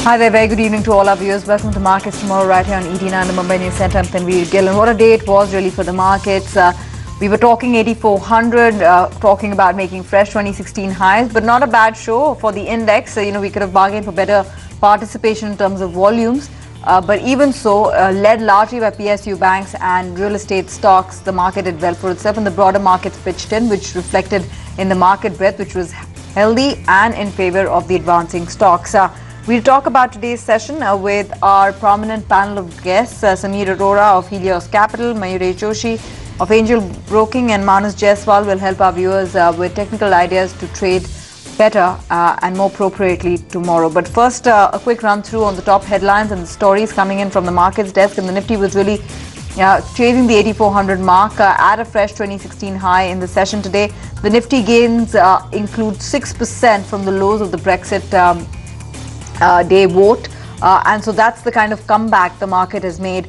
Hi there, very good evening to all our viewers. Welcome to Markets Tomorrow right here on ED9, the Mumbai News Centre. I'm Tanveer Gill, and what a day it was really for the markets. We were talking 8,400, talking about making fresh 2016 highs, but not a bad show for the index. We could have bargained for better participation in terms of volumes. But even so, led largely by PSU banks and real estate stocks, the market did well for itself, and the broader markets pitched in, which reflected in the market breadth, which was healthy and in favor of the advancing stocks. We'll talk about today's session with our prominent panel of guests, Sameer Arora of Helios Capital, Mayuresh Joshi of Angel Broking, and Manas Jaiswal will help our viewers with technical ideas to trade better and more appropriately tomorrow. But first, a quick run through on the top headlines and the stories coming in from the markets desk. And the Nifty was really chasing the 8,400 mark at a fresh 2016 high in the session today. The Nifty gains include 6% from the lows of the Brexit day vote, and so that's the kind of comeback the market has made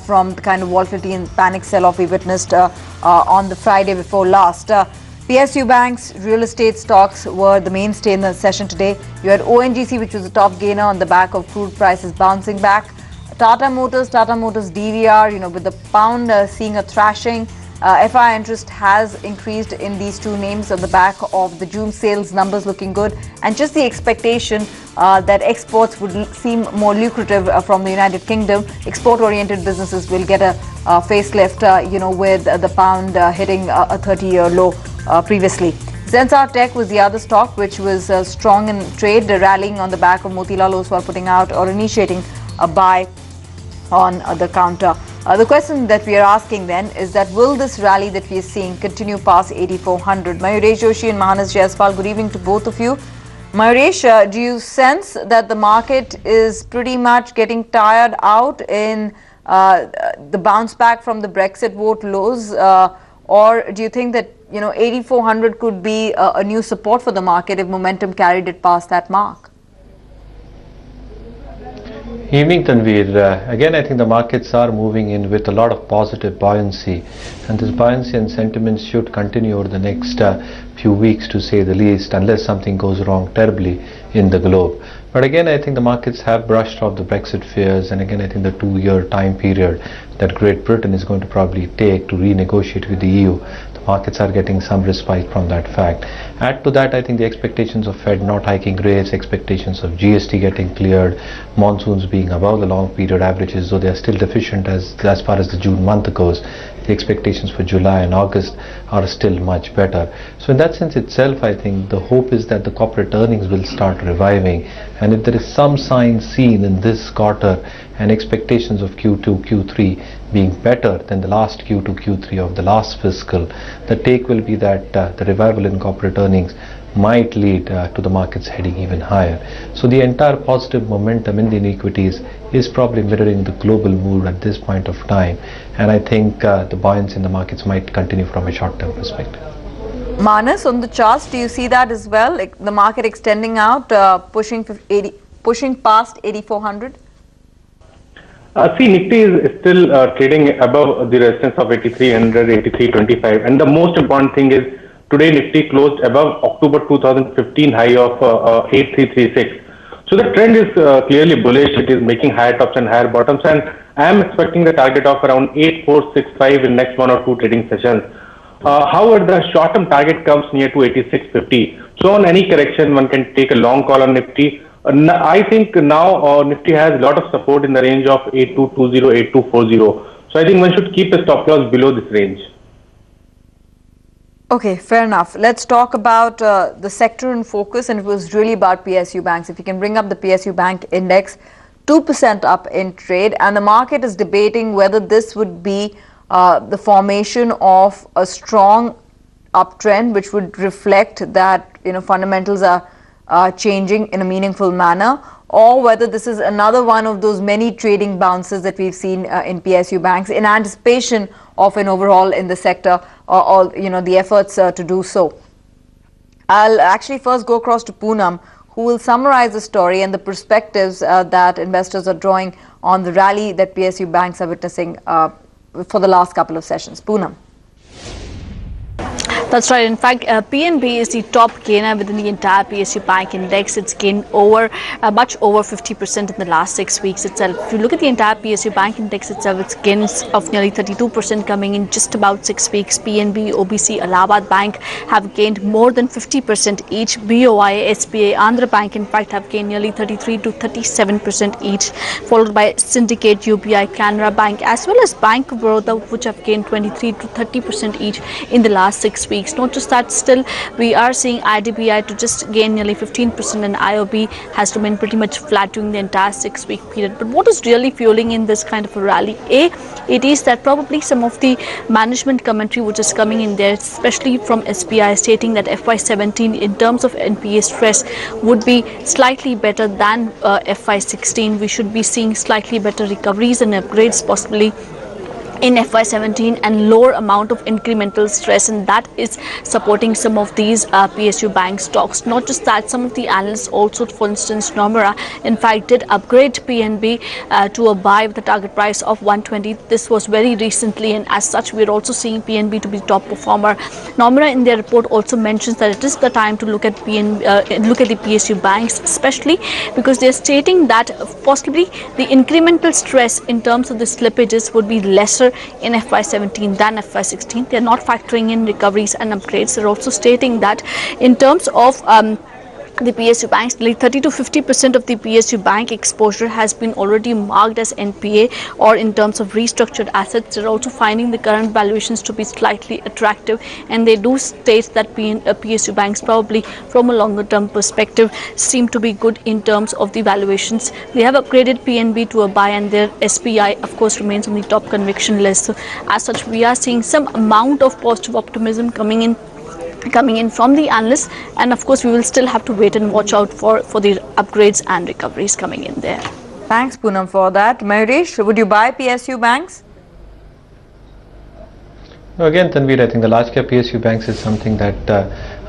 from the kind of volatility and panic sell-off we witnessed on the Friday before last. PSU banks, real estate stocks were the mainstay in the session today. You had ONGC, which was the top gainer on the back of crude prices bouncing back. Tata Motors DVR, with the pound seeing a thrashing. FI interest has increased in these two names on the back of the June sales numbers looking good, and just the expectation that exports would seem more lucrative from the United Kingdom. Export-oriented businesses will get a facelift, with the pound hitting a 30-year low previously. Zensar Tech was the other stock which was strong in trade, rallying on the back of Motilal Oswal putting out or initiating a buy on the counter. The question that we are asking then is that will this rally that we are seeing continue past 8,400? Mayuresh Joshi and Manas Jaiswal, good evening to both of you. Mayuresh, do you sense that the market is pretty much getting tired out in the bounce back from the Brexit vote lows, or do you think that 8,400 could be a new support for the market if momentum carried it past that mark? Evening, Tanveer. Again, I think the markets are moving in with a lot of positive buoyancy, and this buoyancy and sentiment should continue over the next few weeks, to say the least, unless something goes wrong terribly in the globe. But again, I think the markets have brushed off the Brexit fears, and again, I think the 2-year time period that Great Britain is going to probably take to renegotiate with the EU, the markets are getting some respite from that fact. Add to that, I think the expectations of Fed not hiking rates, expectations of GST getting cleared, monsoons being above the long period averages, though they are still deficient as far as the June month goes. The expectations for July and August are still much better. So in that sense itself, I think the hope is that the corporate earnings will start reviving, and if there is some sign seen in this quarter and expectations of Q2, Q3 being better than the last Q2, Q3 of the last fiscal, the take will be that the revival in corporate earnings might lead to the markets heading even higher. So the entire positive momentum in the equities is probably mirroring the global mood at this point of time, and I think the buoyancy in the markets might continue from a short-term perspective. Manas, on the charts, do you see that as well? Like the market extending out, pushing past 8,400? See, Nifty is still trading above the resistance of 8,300, 8,325, and the most important thing is today Nifty closed above October 2015 high of 8,336. So the trend is clearly bullish. It is making higher tops and higher bottoms, and I am expecting the target of around 8,465 in next 1 or 2 trading sessions. However, the short-term target comes near to 8,650. So on any correction, one can take a long call on Nifty. I think now Nifty has a lot of support in the range of 8,220, 8,240. So I think one should keep the stop loss below this range. Okay, fair enough. Let's talk about the sector in focus, and it was really about PSU banks. If you can bring up the PSU bank index, 2% up in trade, and the market is debating whether this would be the formation of a strong uptrend, which would reflect that fundamentals are changing in a meaningful manner, or whether this is another one of those many trading bounces that we've seen in PSU banks in anticipation of an overhaul in the sector, or the efforts to do so. I'll actually first go across to Poonam, who will summarize the story and the perspectives that investors are drawing on the rally that PSU banks are witnessing for the last couple of sessions. Poonam. That's right. In fact, PNB is the top gainer within the entire PSU Bank Index. It's gained much over 50% in the last 6 weeks itself. If you look at the entire PSU Bank Index itself, it's gains of nearly 32% coming in just about 6 weeks. PNB, OBC, Allahabad Bank have gained more than 50% each. BOI, SBA, Andhra Bank, in fact, have gained nearly 33 to 37% each, followed by Syndicate, UPI, Canara Bank, as well as Bank of Baroda, which have gained 23 to 30% each in the last 6 weeks. Not just that, still we are seeing IDBI to just gain nearly 15%, and IOB has remained pretty much flat during the entire 6-week period. But what is really fueling in this kind of a rally? It is that probably some of the management commentary which is coming in there, especially from SBI, stating that FY17 in terms of NPA stress would be slightly better than FY16. We should be seeing slightly better recoveries and upgrades possibly in FY17 and lower amount of incremental stress, and that is supporting some of these PSU bank stocks. Not just that, some of the analysts also, for instance Nomura, in fact did upgrade PNB to a buy with a target price of 120. This was very recently, and as such we are also seeing PNB to be top performer. Nomura in their report also mentions that it is the time to look at the PSU banks, especially because they are stating that possibly the incremental stress in terms of the slippages would be lesser in FY17 than FY16. They are not factoring in recoveries and upgrades. They are also stating that in terms of the PSU banks, like 30 to 50% of the PSU bank exposure has been already marked as NPA or in terms of restructured assets. They're also finding the current valuations to be slightly attractive, and they do state that PSU banks probably from a longer term perspective seem to be good in terms of the valuations. They have upgraded PNB to a buy, and their SPI of course remains on the top conviction list. So as such, we are seeing some amount of positive optimism coming in from the analysts, and of course we will still have to wait and watch out for the upgrades and recoveries coming in there. Thanks Poonam for that. Mayuresh, would you buy PSU banks? No, again, Tanveer, I think the large cap PSU banks is something that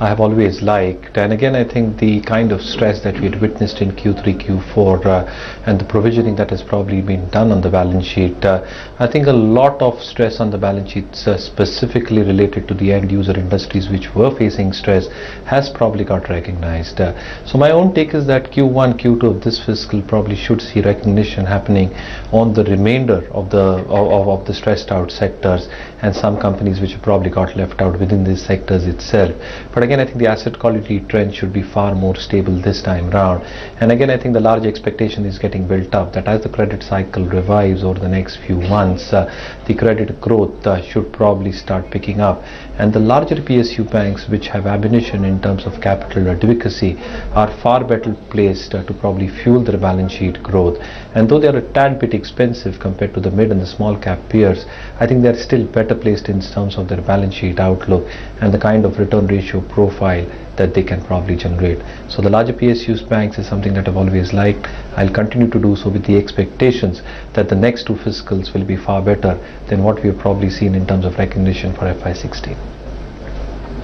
I have always liked, and again I think the kind of stress that we had witnessed in Q3, Q4 and the provisioning that has probably been done on the balance sheet, I think a lot of stress on the balance sheets specifically related to the end user industries which were facing stress has probably got recognized. So my own take is that Q1, Q2 of this fiscal probably should see recognition happening on the remainder of the stressed out sectors, and some companies which probably got left out within these sectors itself. But again, I think the asset quality trend should be far more stable this time round. And again, I think the large expectation is getting built up that as the credit cycle revives over the next few months, the credit growth should probably start picking up. And the larger PSU banks which have ammunition in terms of capital adequacy are far better placed to probably fuel their balance sheet growth. And though they are a tad bit expensive compared to the mid and the small cap peers, I think they are still better placed in terms of their balance sheet outlook and the kind of return ratio profile that they can probably generate. So the larger PSUs banks is something that I've always liked. I'll continue to do so with the expectations that the next two fiscals will be far better than what we have probably seen in terms of recognition for FY16.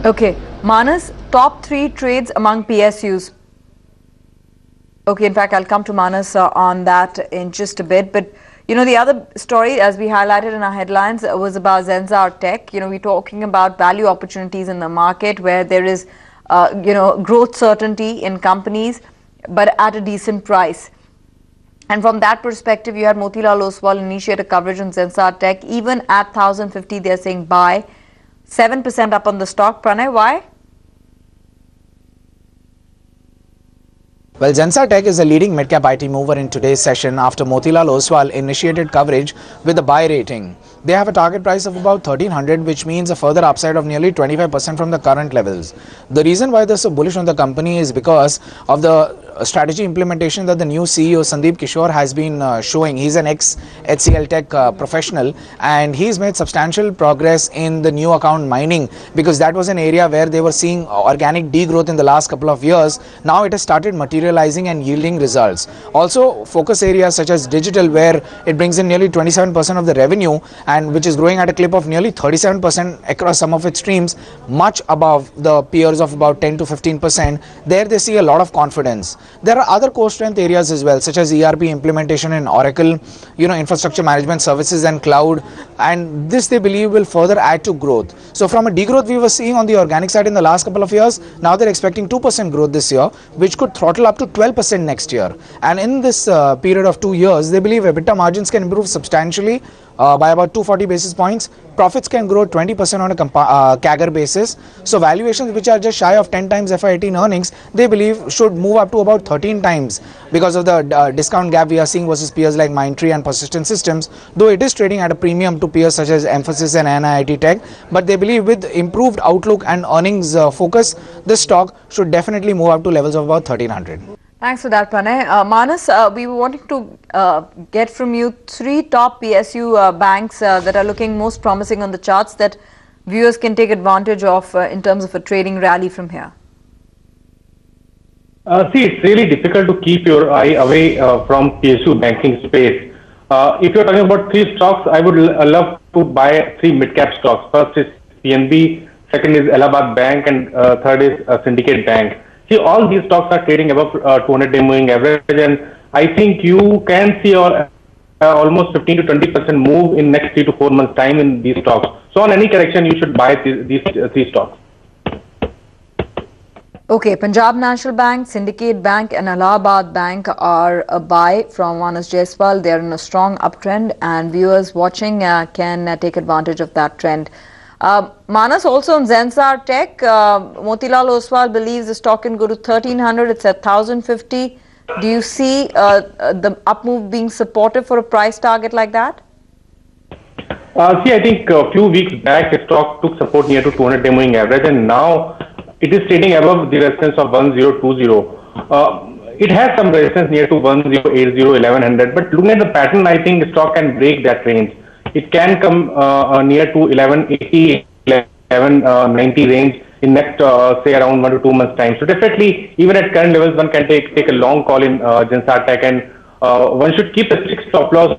Okay, Manas, top 3 trades among PSUs. Okay, in fact, I'll come to Manas on that in just a bit. But, you know, the other story, as we highlighted in our headlines, was about Zensar Tech. You know, we're talking about value opportunities in the market where there is, growth certainty in companies, but at a decent price. And from that perspective, you had Motilal Oswal initiate a coverage on Zensar Tech. Even at 1,050, they're saying buy. 7% up on the stock. Pranay, why? Well, Zensar Tech is a leading mid-cap IT mover in today's session after Motilal Oswal initiated coverage with a buy rating. They have a target price of about 1,300, which means a further upside of nearly 25% from the current levels. The reason why they're so bullish on the company is because of the strategy implementation that the new CEO Sandeep Kishore has been showing. He's an ex-HCL Tech professional, and he's made substantial progress in the new account mining, because that was an area where they were seeing organic degrowth in the last couple of years. Now it has started materializing and yielding results. Also, focus areas such as digital, where it brings in nearly 27% of the revenue, and which is growing at a clip of nearly 37% across some of its streams, much above the peers of about 10 to 15%. There they see a lot of confidence. There are other core strength areas as well, such as ERP implementation in Oracle, infrastructure management services and cloud, and this they believe will further add to growth. So from a degrowth we were seeing on the organic side in the last couple of years, now they're expecting 2% growth this year, which could throttle up to 12% next year. And in this period of 2 years, they believe EBITDA margins can improve substantially by about 240 basis points. Profits can grow 20% on a CAGR basis. So valuations which are just shy of 10 times FY18 earnings, they believe should move up to about 13 times because of the discount gap we are seeing versus peers like Mindtree and Persistent Systems, though it is trading at a premium to peers such as Mphasis and NIIT Tech. But they believe with improved outlook and earnings focus, this stock should definitely move up to levels of about 1300. Thanks for that, Pranay. Manas, we were wanting to get from you 3 top PSU banks that are looking most promising on the charts that viewers can take advantage of in terms of a trading rally from here. See, it's really difficult to keep your eye away from PSU banking space. If you're talking about 3 stocks, I would love to buy 3 mid-cap stocks. First is PNB, second is Allahabad Bank, and third is Syndicate Bank. See, all these stocks are trading above 200-day moving average, and I think you can see almost 15 to 20% move in next 3 to 4 months time in these stocks. So on any correction, you should buy these 3 stocks. Okay, Punjab National Bank, Syndicate Bank and Allahabad Bank are a buy from Manas Jaiswal. They are in a strong uptrend and viewers watching can take advantage of that trend. Manas, also on Zensar Tech, Motilal Oswal believes the stock can go to 1300, it's at 1050. Do you see the up move being supportive for a price target like that? See, I think a few weeks back the stock took support near to 200-day moving average, and now it is trading above the resistance of 1020. It has some resistance near to 1080, 1100, but looking at the pattern, I think the stock can break that range. It can come near to 1180, 1190 range in next say around 1 to 2 months time. So definitely, even at current levels, one can take a long call in Zensar Tech, and one should keep a strict stop loss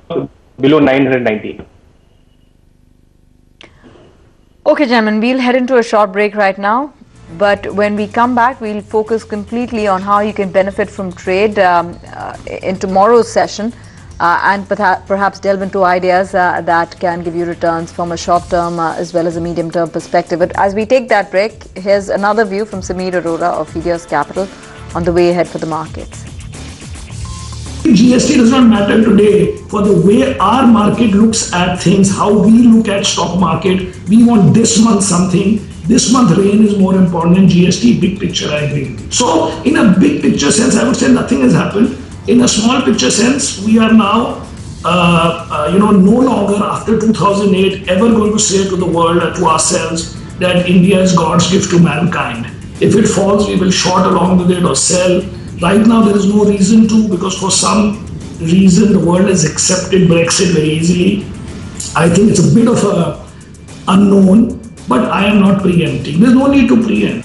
below 990. Okay, gentlemen, we'll head into a short break right now. But when we come back, we'll focus completely on how you can benefit from trade in tomorrow's session. And perhaps delve into ideas that can give you returns from a short-term as well as a medium-term perspective. But as we take that break, here's another view from Sameer Arora of Helios Capital on the way ahead for the markets. GST does not matter today for the way our market looks at things, how we look at stock market. We want this month something. This month rain is more important than GST. Big picture, I agree. So in a big picture sense, I would say nothing has happened. In a small picture sense, we are now, no longer after 2008 ever going to say to the world or to ourselves that India is God's gift to mankind. If it falls, we will short along with it or sell. Right now, there is no reason to, because for some reason the world has accepted Brexit very easily. I think it's a bit of a unknown, but I am not preempting. There's no need to preempt.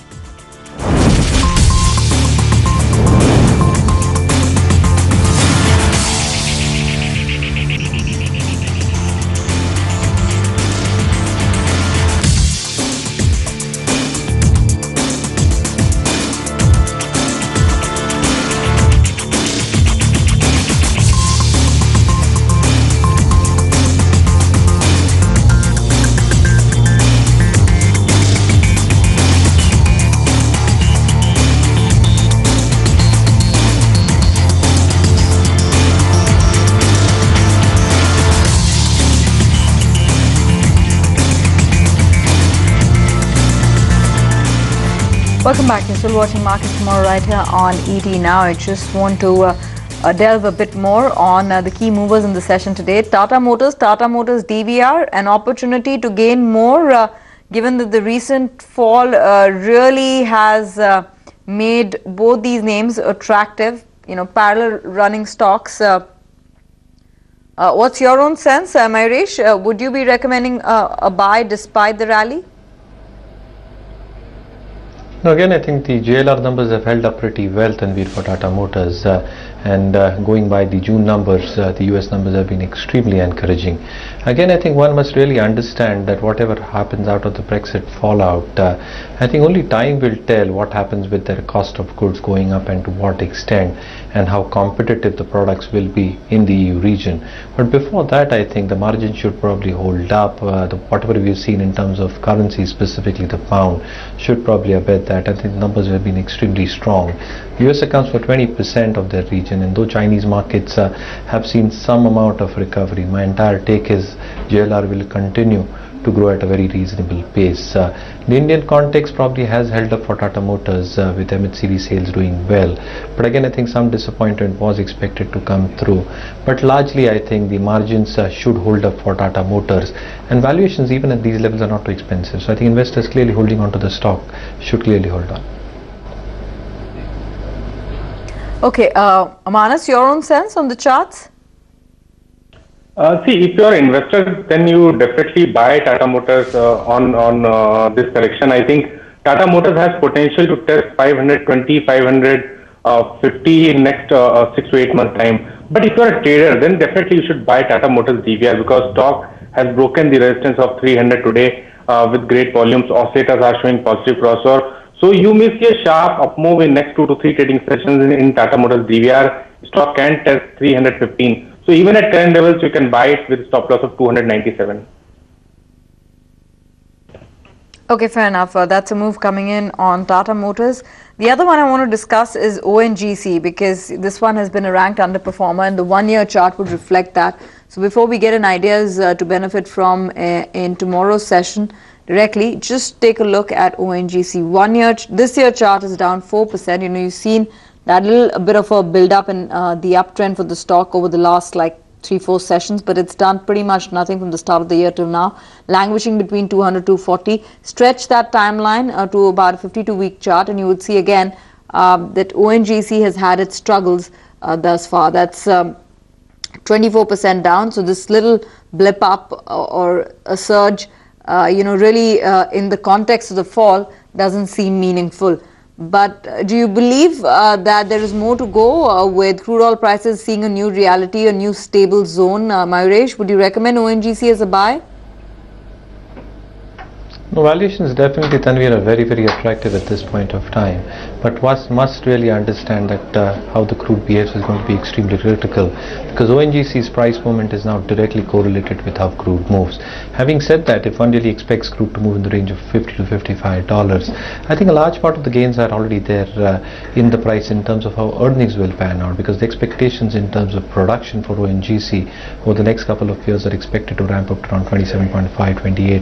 Welcome back. You're still watching Markets Tomorrow right here on ET Now. I just want to delve a bit more on the key movers in the session today. Tata Motors DVR, an opportunity to gain more given that the recent fall really has made both these names attractive, parallel running stocks. What's your own sense, Mayuresh? Would you be recommending a buy despite the rally? Now again, I think the JLR numbers have held up pretty well, Tanveer, for Tata Motors. and going by the June numbers, the US numbers have been extremely encouraging. Again, I think one must really understand that whatever happens out of the Brexit fallout, I think only time will tell what happens with their cost of goods going up and to what extent, and how competitive the products will be in the EU region. But before that, I think the margin should probably hold up. Whatever we've seen in terms of currency, specifically the pound, should probably abet that. I think the numbers have been extremely strong. US accounts for 20% of their region, and though Chinese markets have seen some amount of recovery, my entire take is JLR will continue to grow at a very reasonable pace. The Indian context probably has held up for Tata Motors with MHCV sales doing well, but again I think some disappointment was expected to come through, but largely I think the margins should hold up for Tata Motors, and valuations even at these levels are not too expensive, so I think investors clearly holding on to the stock should clearly hold on. Okay, Manas, your own sense on the charts? See, if you are investors, then you definitely buy Tata Motors on this correction. I think Tata Motors has potential to test 520, 550 in next 6 to 8 months time. But if you are a trader, then definitely you should buy Tata Motors DVR, because stock has broken the resistance of 300 today with great volumes. Oscillators are showing positive crossover. So you may see a sharp up move in next 2 to 3 trading sessions in Tata Motors DVR. Stock can test 315. So even at current levels, you can buy it with stop loss of 297. Okay, fair enough. That's a move coming in on Tata Motors. The other one I want to discuss is ONGC, because this one has been a ranked underperformer, and the one-year chart would reflect that. So before we get an ideas to benefit from in tomorrow's session directly, just take a look at ONGC. This year chart is down 4%. You know, you've seen that a bit of a build up in the uptrend for the stock over the last like 3-4 sessions, but it's done pretty much nothing from the start of the year till now, languishing between 200 240. Stretch that timeline to about a 52-week chart, and you would see again that ONGC has had its struggles thus far. That's 24% down. So this little blip up or a surge, really in the context of the fall doesn't seem meaningful. But do you believe that there is more to go with crude oil prices seeing a new reality, a new stable zone? Mayuresh, would you recommend ONGC as a buy? No, valuations definitely, Tanvir, are very, very attractive at this point of time. But one must really understand that how the crude behaves is going to be extremely critical, because ONGC's price movement is now directly correlated with how crude moves. Having said that, if one really expects crude to move in the range of $50 to $55, I think a large part of the gains are already there in the price in terms of how earnings will pan out, because the expectations in terms of production for ONGC over the next couple of years are expected to ramp up to around 27.5, 28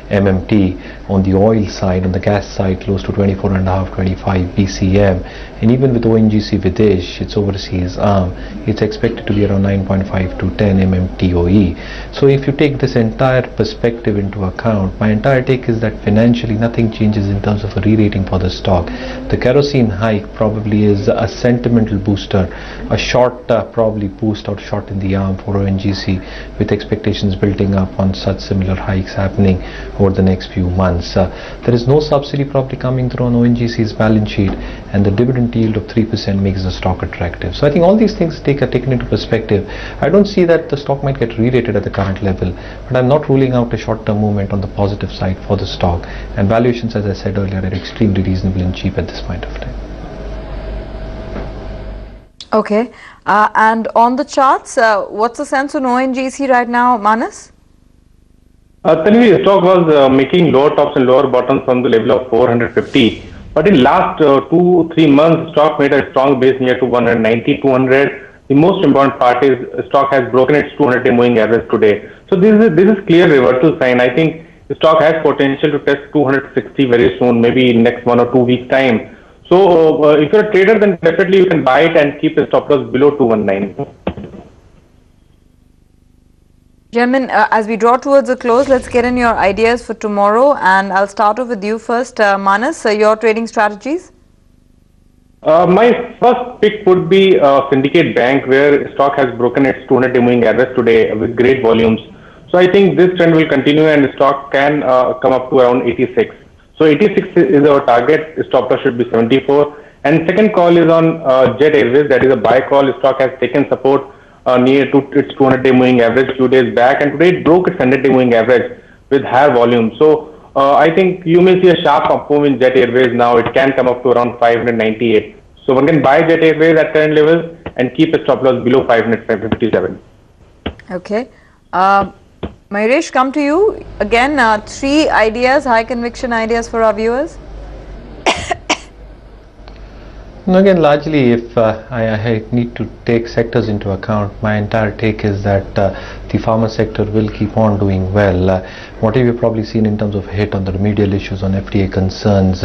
MMT. On the oil side, on the gas side, close to 24.5, 25 BCM, and even with ONGC Videsh, its overseas arm, it's expected to be around 9.5 to 10 MMTOE. So if you take this entire perspective into account, my entire take is that financially nothing changes in terms of a re-rating for the stock. The kerosene hike probably is a sentimental booster, a short probably boost or shot in the arm for ONGC, with expectations building up on such similar hikes happening over the next few months. There is no subsidy probably coming through on ONGC's balance sheet, and the dividend yield of 3% makes the stock attractive. So I think all these things taken into perspective, I don't see that the stock might get re-rated at the current level, but I'm not ruling out a short-term movement on the positive side for the stock, and valuations, as I said earlier, are extremely reasonable and cheap at this point of time. Okay, and on the charts, what's the sense on ONGC right now, Manas? Tanvi, stock was making lower tops and lower bottoms from the level of 450. But in last 2-3 months, stock made a strong base near to 190, 200. The most important part is stock has broken its 200-day moving average today. So this is clear reversal sign. I think the stock has potential to test 260 very soon, maybe in next 1 or 2 weeks time. So if you're a trader, then definitely you can buy it and keep the stop loss below 219. Gentlemen, as we draw towards a close, let's get in your ideas for tomorrow, and I'll start off with you first. Manas, your trading strategies? My first pick would be Syndicate Bank, where stock has broken its 200-day moving average today with great volumes. So I think this trend will continue, and the stock can come up to around 86. So 86 is our target. Stop loss should be 74. And second call is on Jet Airways. That is a buy call. Stock has taken support near to its 200-day moving average few days back, and today it broke its 100-day moving average with higher volume. So I think you may see a sharp up move in Jet Airways now. It can come up to around 598. So one can buy Jet Airways at current levels and keep a stop loss below 557. Okay. Mayuresh, come to you. Again, three ideas, high conviction ideas for our viewers. Again, largely, if I need to take sectors into account, my entire take is that the pharma sector will keep on doing well. What you've probably seen in terms of hit on the remedial issues on FDA concerns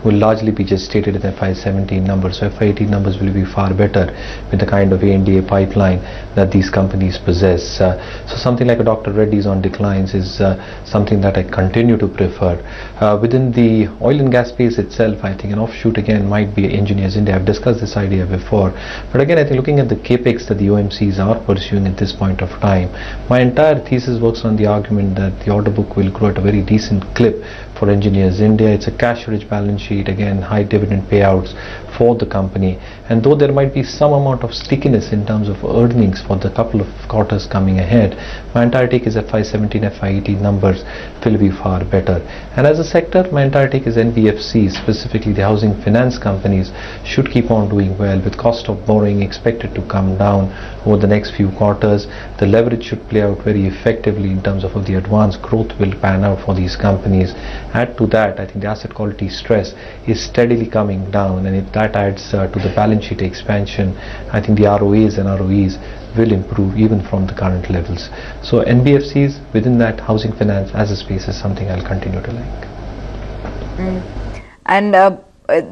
will largely be just stated in FY17 numbers. So FY18 numbers will be far better with the kind of ANDA pipeline that these companies possess. So something like a Dr. Reddy's on declines is something that I continue to prefer. Within the oil and gas space itself, I think an offshoot again might be Engineers India. I've discussed this idea before, but again I think looking at the capex that the OMCs are pursuing at this point of time, my entire thesis works on the argument that the order book will grow at a very decent clip for Engineers India. It's a cash rich balance sheet, again high dividend payouts for the company, and though there might be some amount of stickiness in terms of earnings for the couple of quarters coming ahead, my entire take is FY17, FY18 numbers will be far better. And as a sector, my entire take is NBFCs, specifically the housing finance companies, should keep on doing well with cost of borrowing expected to come down over the next few quarters. The leverage should play out very effectively in terms of how the advanced growth will pan out for these companies. Add to that, I think the asset quality stress is steadily coming down, and if that adds to the balance sheet expansion, I think the ROAs and ROEs will improve even from the current levels. So NBFCs within that housing finance as a space is something I'll continue to like. And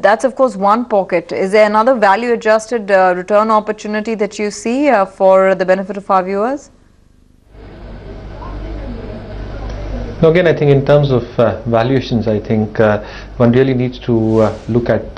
that's of course one pocket. Is there another value adjusted return opportunity that you see for the benefit of our viewers? Now again, I think in terms of valuations, I think one really needs to look at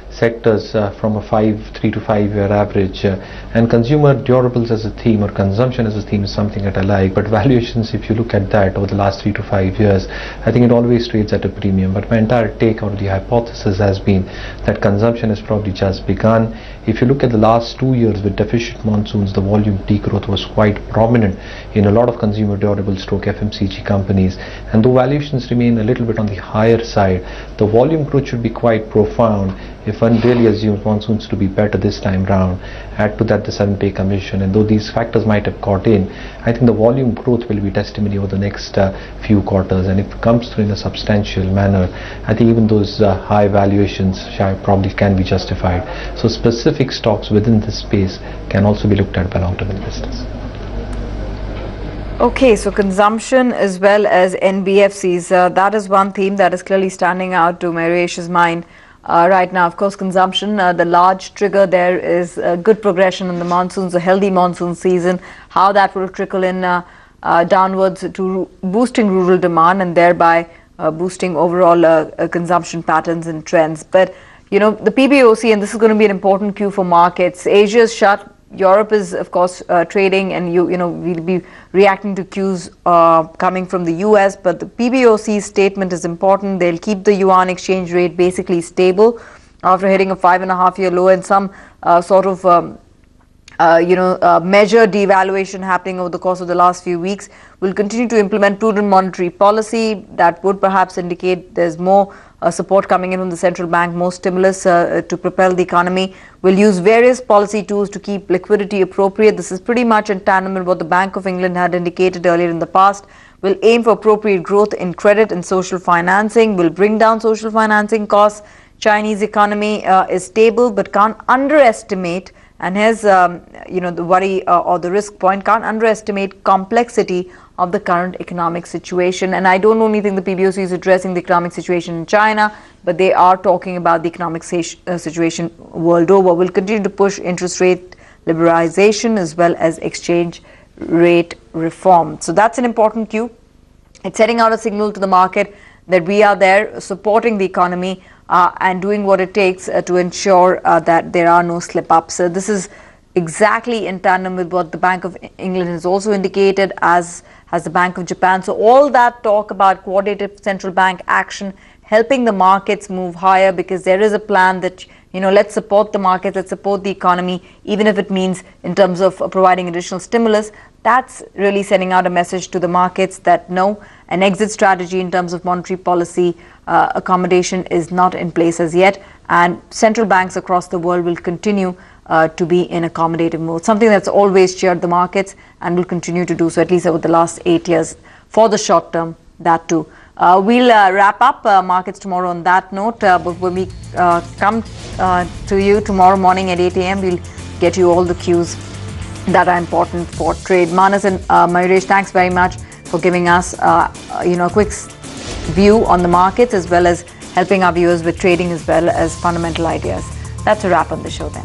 sectors from a 3 to 5 year average, and consumer durables as a theme or consumption as a theme is something that I like, but valuations, if you look at that over the last 3 to 5 years, I think it always trades at a premium. But my entire take out of the hypothesis has been that consumption has probably just begun. If you look at the last 2 years with deficient monsoons, the volume degrowth was quite prominent in a lot of consumer durable stroke FMCG companies, and though valuations remain a little bit on the higher side, the volume growth should be quite profound if one really assumes monsoons to be better this time round. Add to that the 7-pay commission, and though these factors might have caught in, I think the volume growth will be testimony over the next few quarters, and if it comes through in a substantial manner, I think even those high valuations probably can be justified. So specific stocks within this space can also be looked at by long-term investors. Okay, so consumption as well as NBFCs, that is one theme that is clearly standing out to Mayuresh's mind right now. Of course, consumption, the large trigger there is good progression in the monsoons, a healthy monsoon season, how that will trickle in downwards to boosting rural demand and thereby boosting overall consumption patterns and trends. But, you know, the PBOC, and this is going to be an important cue for markets, Asia is shut. Europe is, of course, trading, and you know we'll be reacting to cues coming from the US. But the PBOC statement is important. They'll keep the yuan exchange rate basically stable after hitting a 5.5-year low, and some sort of measured devaluation happening over the course of the last few weeks. Will continue to implement prudent monetary policy that would perhaps indicate there's more support coming in from the central bank, more stimulus to propel the economy. Will use various policy tools to keep liquidity appropriate. This is pretty much in tandem with what the Bank of England had indicated earlier in the past. Will aim for appropriate growth in credit and social financing. Will bring down social financing costs. Chinese economy is stable, but can't underestimate, and here's the worry or the risk point, can't underestimate complexity of the current economic situation. And I don't only think the PBOC is addressing the economic situation in China, but they are talking about the economic situation world over. Will continue to push interest rate liberalization as well as exchange rate reform. So that's an important cue. It's setting out a signal to the market that we are there supporting the economy and doing what it takes to ensure that there are no slip-ups. This is exactly in tandem with what the Bank of England has also indicated, as has the Bank of Japan. So all that talk about coordinated central bank action helping the markets move higher, because there is a plan that let's support the market, let's support the economy, even if it means in terms of providing additional stimulus. That's really sending out a message to the markets that no, an exit strategy in terms of monetary policy accommodation is not in place as yet, and central banks across the world will continue to be in accommodative mode, something that's always cheered the markets and will continue to do so, at least over the last 8 years for the short term, that too. We'll wrap up markets tomorrow on that note, but when we come to you tomorrow morning at 8 a.m., we'll get you all the cues that are important for trade. Manas and Mayuresh, thanks very much for giving us a quick view on the markets, as well as helping our viewers with trading as well as fundamental ideas. That's a wrap on the show then.